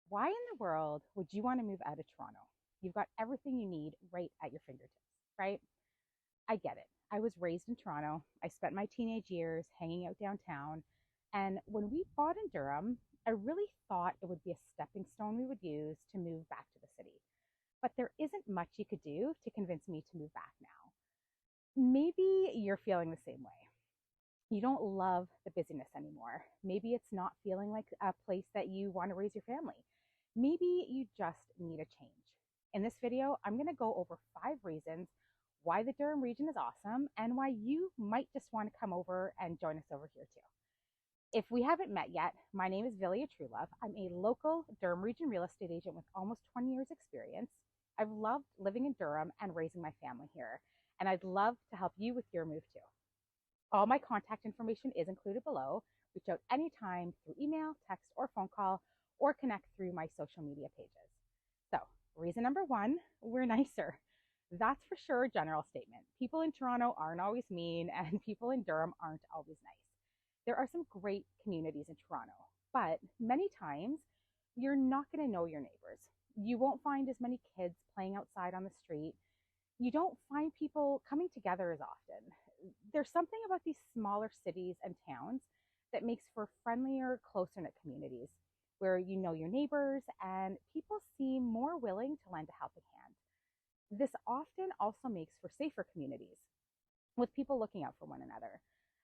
Why in the world would you want to move out of Toronto? You've got everything you need right at your fingertips, right? I get it. I was raised in Toronto. I spent my teenage years hanging out downtown. And when we bought in Durham, I really thought it would be a stepping stone we would use to move back to the city. But there isn't much you could do to convince me to move back now. Maybe you're feeling the same way. You don't love the busyness anymore. Maybe it's not feeling like a place that you want to raise your family. Maybe you just need a change. In this video, I'm going to go over 5 reasons why the Durham region is awesome and why you might just want to come over and join us over here too. If we haven't met yet, my name is Vilija Truelove. I'm a local Durham region real estate agent with almost 20 years experience. I've loved living in Durham and raising my family here, and I'd love to help you with your move too. All my contact information is included below. Reach out anytime through email, text, or phone call, or connect through my social media pages. So, reason number 1, we're nicer. That's for sure a general statement. People in Toronto aren't always mean, and people in Durham aren't always nice. There are some great communities in Toronto, but many times you're not going to know your neighbors. You won't find as many kids playing outside on the street. You don't find people coming together as often. There's something about these smaller cities and towns that makes for friendlier, closer knit communities where you know your neighbors and people seem more willing to lend a helping hand. This often also makes for safer communities with people looking out for one another.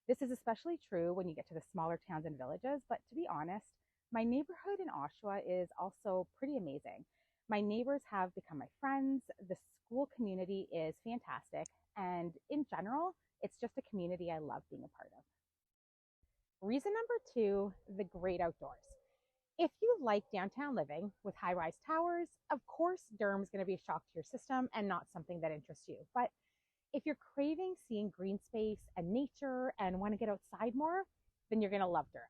This is especially true when you get to the smaller towns and villages, but to be honest, my neighborhood in Oshawa is also pretty amazing. My neighbors have become my friends. The school community is fantastic. And in general, it's just a community I love being a part of. Reason number 2, the great outdoors. If you like downtown living with high-rise towers, of course, Durham's going to be a shock to your system and not something that interests you. But if you're craving seeing green space and nature and want to get outside more, then you're going to love Durham.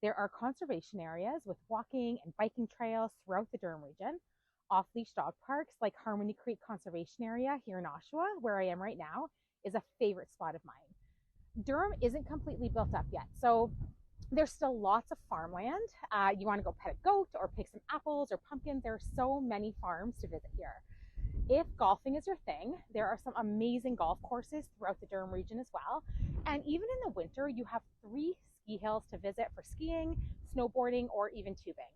There are conservation areas with walking and biking trails throughout the Durham region. Off-leash dog parks like Harmony Creek Conservation Area here in Oshawa, where I am right now, is a favorite spot of mine. Durham isn't completely built up yet, so there's still lots of farmland. You want to go pet a goat or pick some apples or pumpkins. There are so many farms to visit here. If golfing is your thing, there are some amazing golf courses throughout the Durham region as well. And even in the winter, you have 3 ski hills to visit for skiing, snowboarding, or even tubing.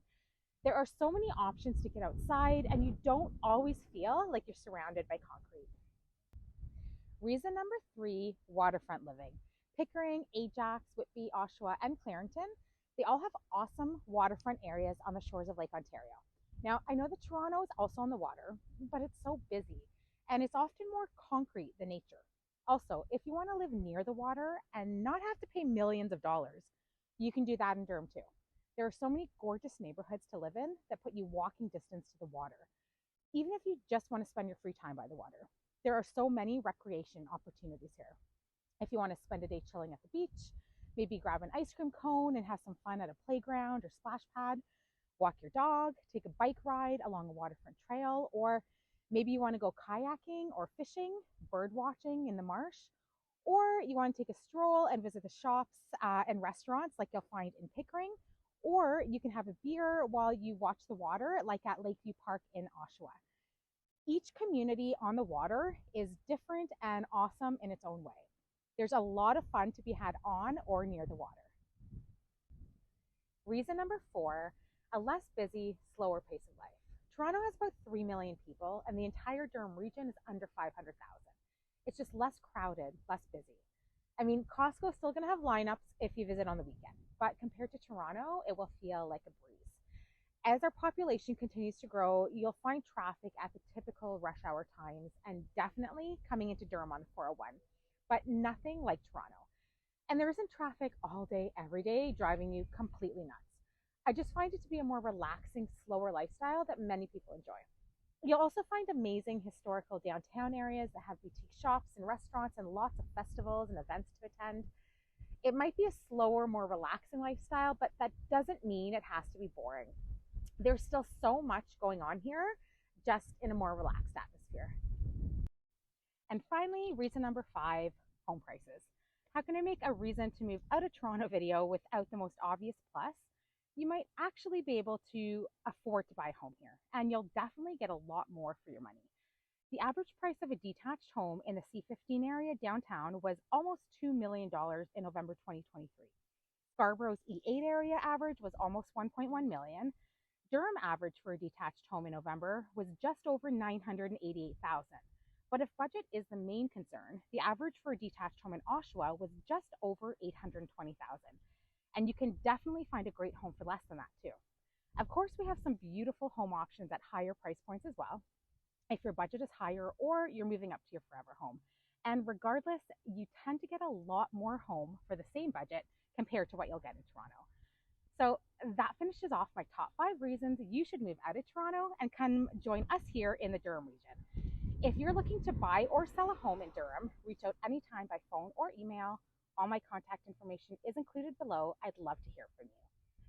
There are so many options to get outside, and you don't always feel like you're surrounded by concrete. Reason number 3, waterfront living. Pickering, Ajax, Whitby, Oshawa, and Clarington, they all have awesome waterfront areas on the shores of Lake Ontario. Now, I know that Toronto is also on the water, but it's so busy, and it's often more concrete than nature. Also, if you want to live near the water and not have to pay millions of dollars, you can do that in Durham too. There are so many gorgeous neighborhoods to live in that put you walking distance to the water, even if you just want to spend your free time by the water. There are so many recreation opportunities here. If you want to spend a day chilling at the beach, maybe grab an ice cream cone and have some fun at a playground or splash pad, walk your dog, take a bike ride along a waterfront trail, or maybe you want to go kayaking or fishing, bird watching in the marsh, or you want to take a stroll and visit the shops and restaurants like you'll find in Pickering, or you can have a beer while you watch the water like at Lakeview Park in Oshawa. Each community on the water is different and awesome in its own way. There's a lot of fun to be had on or near the water. Reason number 4, a less busy, slower pace of life. Toronto has about 3 million people, and the entire Durham region is under 500,000. It's just less crowded, less busy. I mean, Costco's still going to have lineups if you visit on the weekend, but compared to Toronto, it will feel like a breeze. As our population continues to grow, you'll find traffic at the typical rush hour times and definitely coming into Durham on the 401, but nothing like Toronto. And there isn't traffic all day, every day, driving you completely nuts. I just find it to be a more relaxing, slower lifestyle that many people enjoy. You'll also find amazing historical downtown areas that have boutique shops and restaurants and lots of festivals and events to attend. It might be a slower, more relaxing lifestyle, but that doesn't mean it has to be boring. There's still so much going on here, just in a more relaxed atmosphere. And finally, reason number 5, home prices. How can I make a reason to move out of Toronto video without the most obvious plus? you might actually be able to afford to buy a home here, and you'll definitely get a lot more for your money. The average price of a detached home in the C15 area downtown was almost $2 million in November 2023. Scarborough's E8 area average was almost 1.1 million. Durham average for a detached home in November was just over 988,000. But if budget is the main concern, the average for a detached home in Oshawa was just over 820,000. And you can definitely find a great home for less than that too. Of course, we have some beautiful home options at higher price points as well, if your budget is higher or you're moving up to your forever home. And regardless, you tend to get a lot more home for the same budget compared to what you'll get in Toronto. So that finishes off my top 5 reasons you should move out of Toronto and come join us here in the Durham region. If you're looking to buy or sell a home in Durham, reach out anytime by phone or email. All my contact information is included below. I'd love to hear from you.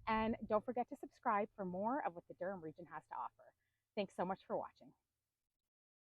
And don't forget to subscribe for more of what the Durham region has to offer. Thanks so much for watching.